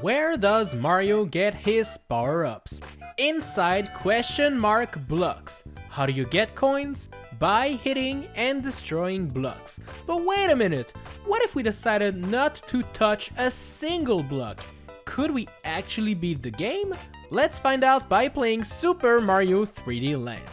Where does Mario get his power-ups? Inside question mark blocks. How do you get coins? By hitting and destroying blocks. But wait a minute, what if we decided not to touch a single block? Could we actually beat the game? Let's find out by playing Super Mario 3D Land.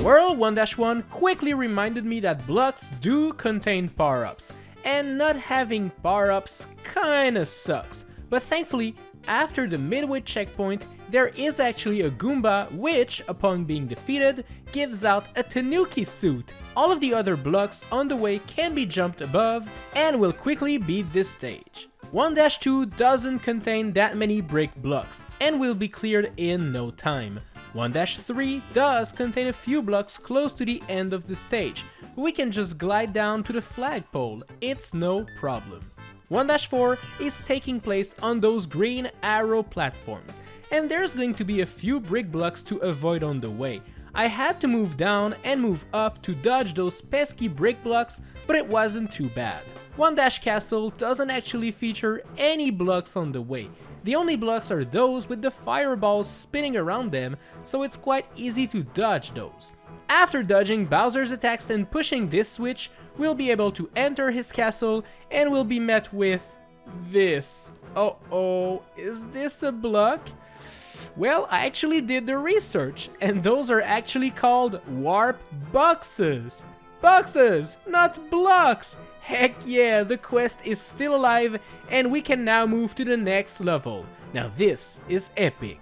World 1-1 quickly reminded me that blocks do contain power-ups, and not having power-ups kinda sucks. But thankfully, after the midway checkpoint, there is actually a Goomba which, upon being defeated, gives out a Tanuki suit. All of the other blocks on the way can be jumped above and will quickly beat this stage. 1-2 doesn't contain that many brick blocks and will be cleared in no time. 1-3 does contain a few blocks close to the end of the stage. We can just glide down to the flagpole, it's no problem. 1-4 is taking place on those green arrow platforms, and there's going to be a few brick blocks to avoid on the way. I had to move down and move up to dodge those pesky brick blocks, but it wasn't too bad. 1-Castle doesn't actually feature any blocks on the way. The only blocks are those with the fireballs spinning around them, so it's quite easy to dodge those. After dodging Bowser's attacks and pushing this switch, we'll be able to enter his castle and we'll be met with this. Oh, is this a block? Well, I actually did the research, and those are actually called warp boxes. Boxes, not blocks! Heck yeah, the quest is still alive and we can now move to the next level. Now this is epic.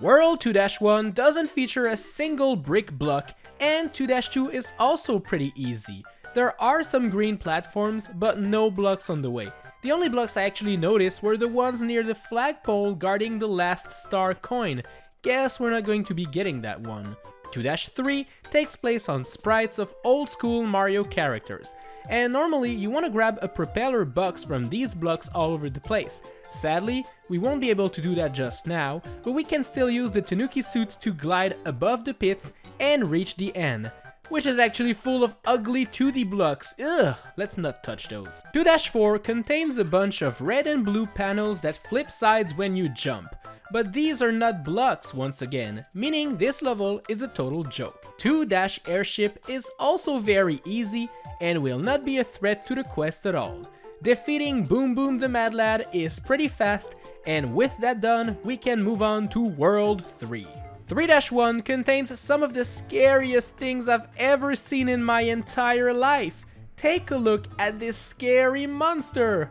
World 2-1 doesn't feature a single brick block, and 2-2 is also pretty easy. There are some green platforms, but no blocks on the way. The only blocks I actually noticed were the ones near the flagpole guarding the last star coin. Guess we're not going to be getting that one. 2-3 takes place on sprites of old school Mario characters, and normally you want to grab a propeller box from these blocks all over the place. Sadly, we won't be able to do that just now, but we can still use the Tanuki suit to glide above the pits and reach the end, which is actually full of ugly 2D blocks. Ugh, let's not touch those. 2-4 contains a bunch of red and blue panels that flip sides when you jump, but these are not blocks once again, meaning this level is a total joke. 2-Airship is also very easy and will not be a threat to the quest at all. Defeating Boom Boom the Mad Lad is pretty fast, and with that done, we can move on to World 3. 3-1 contains some of the scariest things I've ever seen in my entire life. Take a look at this scary monster!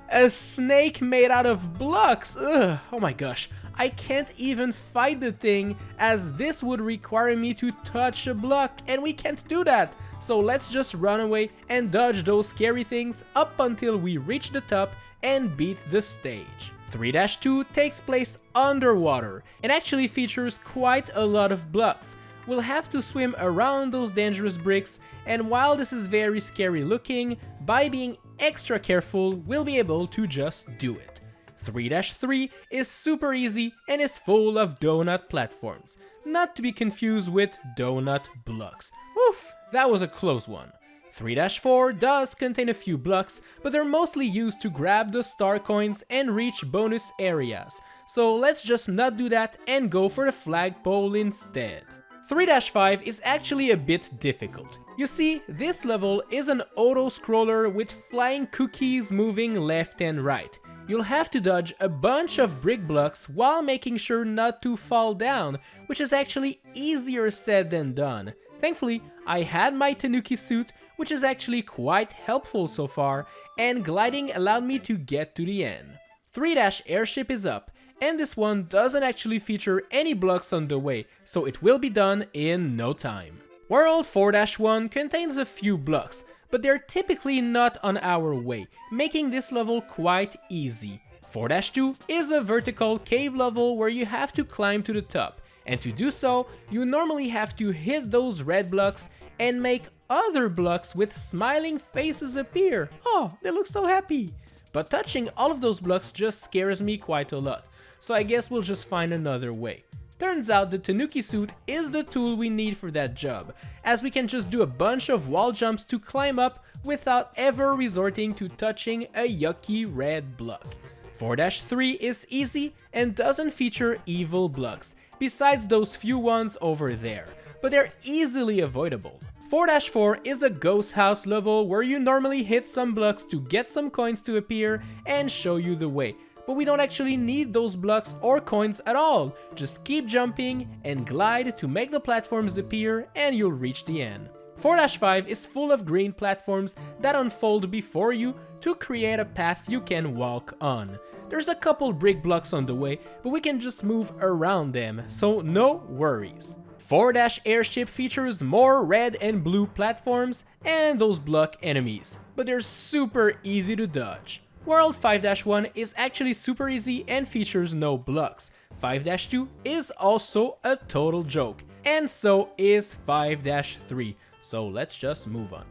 A snake made out of blocks! Ugh, oh my gosh, I can't even fight the thing, as this would require me to touch a block, and we can't do that! So let's just run away and dodge those scary things up until we reach the top and beat the stage. 3-2 takes place underwater and actually features quite a lot of blocks. We'll have to swim around those dangerous bricks, and while this is very scary looking, by being extra careful, we'll be able to just do it. 3-3 is super easy and is full of donut platforms, not to be confused with donut blocks. Woof, that was a close one. 3-4 does contain a few blocks, but they're mostly used to grab the star coins and reach bonus areas, so let's just not do that and go for the flagpole instead. 3-5 is actually a bit difficult. You see, this level is an auto-scroller with flying cookies moving left and right. You'll have to dodge a bunch of brick blocks while making sure not to fall down, which is actually easier said than done. Thankfully, I had my Tanuki suit, which is actually quite helpful so far, and gliding allowed me to get to the end. 3-Airship is up, and this one doesn't actually feature any blocks on the way, so it will be done in no time. World 4-1 contains a few blocks, but they're typically not on our way, making this level quite easy. 4-2 is a vertical cave level where you have to climb to the top, and to do so, you normally have to hit those red blocks and make other blocks with smiling faces appear. Oh, they look so happy! But touching all of those blocks just scares me quite a lot, so I guess we'll just find another way. Turns out the Tanuki suit is the tool we need for that job, as we can just do a bunch of wall jumps to climb up without ever resorting to touching a yucky red block. 4-3 is easy and doesn't feature evil blocks, besides those few ones over there, but they're easily avoidable. 4-4 is a ghost house level where you normally hit some blocks to get some coins to appear and show you the way, but we don't actually need those blocks or coins at all. Just keep jumping and glide to make the platforms appear and you'll reach the end. 4-5 is full of green platforms that unfold before you to create a path you can walk on. There's a couple brick blocks on the way, but we can just move around them, so no worries. 4-airship features more red and blue platforms and those block enemies, but they're super easy to dodge. World 5-1 is actually super easy and features no blocks. 5-2 is also a total joke, and so is 5-3. So let's just move on.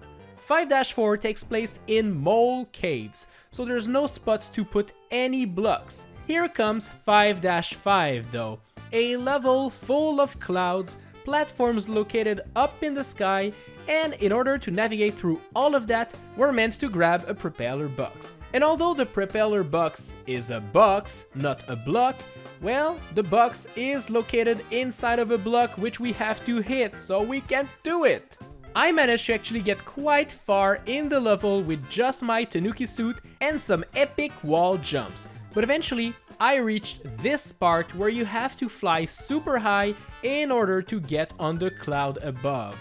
5-4 takes place in mole caves, so there's no spot to put any blocks. Here comes 5-5 though, a level full of clouds, platforms located up in the sky, and in order to navigate through all of that, we're meant to grab a propeller box. And although the propeller box is a box, not a block, well, the box is located inside of a block which we have to hit, so we can't do it. I managed to actually get quite far in the level with just my Tanuki suit and some epic wall jumps, but eventually I reached this part where you have to fly super high in order to get on the cloud above.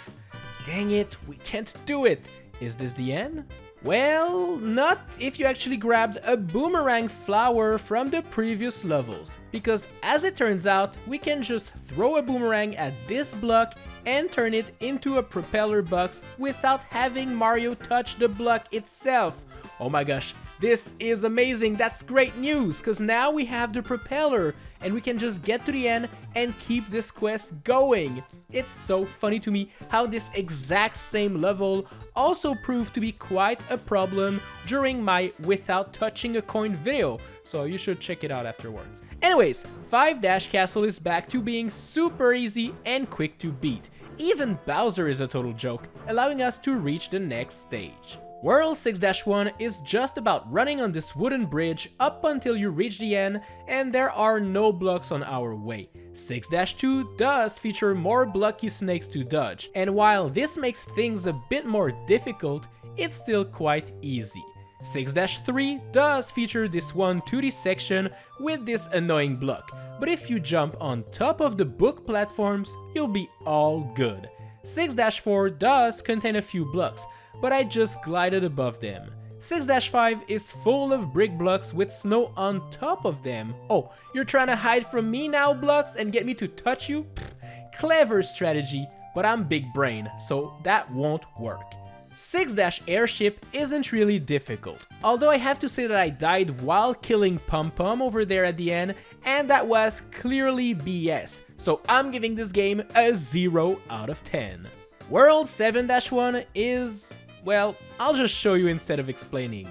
Dang it, we can't do it. Is this the end? Well, not if you actually grabbed a boomerang flower from the previous levels, because as it turns out, we can just throw a boomerang at this block and turn it into a propeller box without having Mario touch the block itself. Oh my gosh, this is amazing. That's great news, because now we have the propeller and we can just get to the end and keep this quest going. It's so funny to me how this exact same level also proved to be quite a problem during my without touching a coin video, so you should check it out afterwards. Anyways, 5-Castle is back to being super easy and quick to beat. Even Bowser is a total joke, allowing us to reach the next stage. World 6-1 is just about running on this wooden bridge up until you reach the end, and there are no blocks on our way. 6-2 does feature more blocky snakes to dodge, and while this makes things a bit more difficult, it's still quite easy. 6-3 does feature this one 2D section with this annoying block, but if you jump on top of the book platforms, you'll be all good. 6-4 does contain a few blocks, but I just glided above them. 6-5 is full of brick blocks with snow on top of them. Oh, you're trying to hide from me now, blocks, and get me to touch you? Pfft, clever strategy, but I'm big brain, so that won't work. 6-airship isn't really difficult, although I have to say that I died while killing Pum Pum over there at the end, and that was clearly BS, so I'm giving this game a 0 out of 10. World 7-1 is... well, I'll just show you instead of explaining.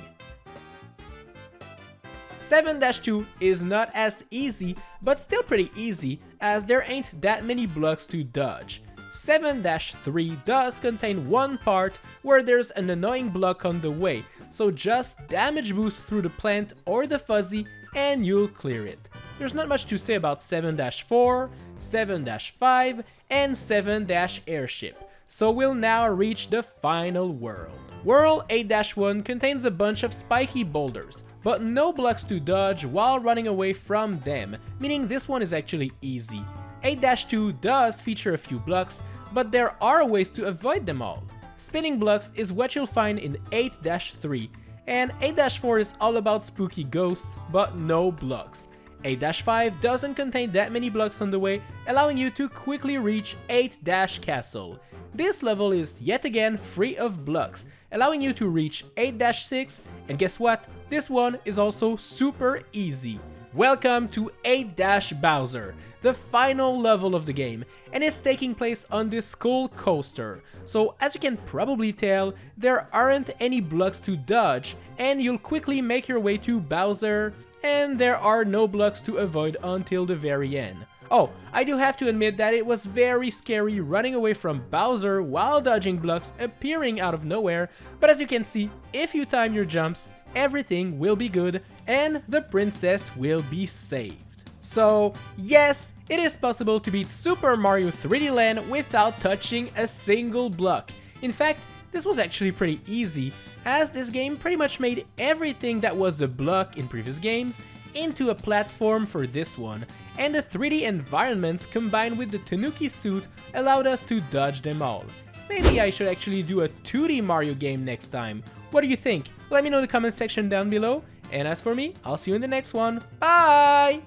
7-2 is not as easy, but still pretty easy, as there ain't that many blocks to dodge. 7-3 does contain one part where there's an annoying block on the way, so just damage boost through the plant or the fuzzy and you'll clear it. There's not much to say about 7-4, 7-5, and 7-airship. So we'll now reach the final world. World 8-1 contains a bunch of spiky boulders, but no blocks to dodge while running away from them, meaning this one is actually easy. 8-2 does feature a few blocks, but there are ways to avoid them all. Spinning blocks is what you'll find in 8-3, and 8-4 is all about spooky ghosts, but no blocks. 8-5 doesn't contain that many blocks on the way, allowing you to quickly reach 8-Castle. This level is yet again free of blocks, allowing you to reach 8-6, and guess what? This one is also super easy. Welcome to 8-Bowser, the final level of the game, and it's taking place on this skull coaster. So as you can probably tell, there aren't any blocks to dodge, and you'll quickly make your way to Bowser, and there are no blocks to avoid until the very end. Oh, I do have to admit that it was very scary running away from Bowser while dodging blocks appearing out of nowhere, but as you can see, if you time your jumps, everything will be good and the princess will be saved. So yes, it is possible to beat Super Mario 3D Land without touching a single block. In fact, this was actually pretty easy, as this game pretty much made everything that was a block in previous games into a platform for this one, and the 3D environments combined with the Tanuki suit allowed us to dodge them all. Maybe I should actually do a 2D Mario game next time. What do you think? Let me know in the comment section down below, and as for me, I'll see you in the next one. Bye!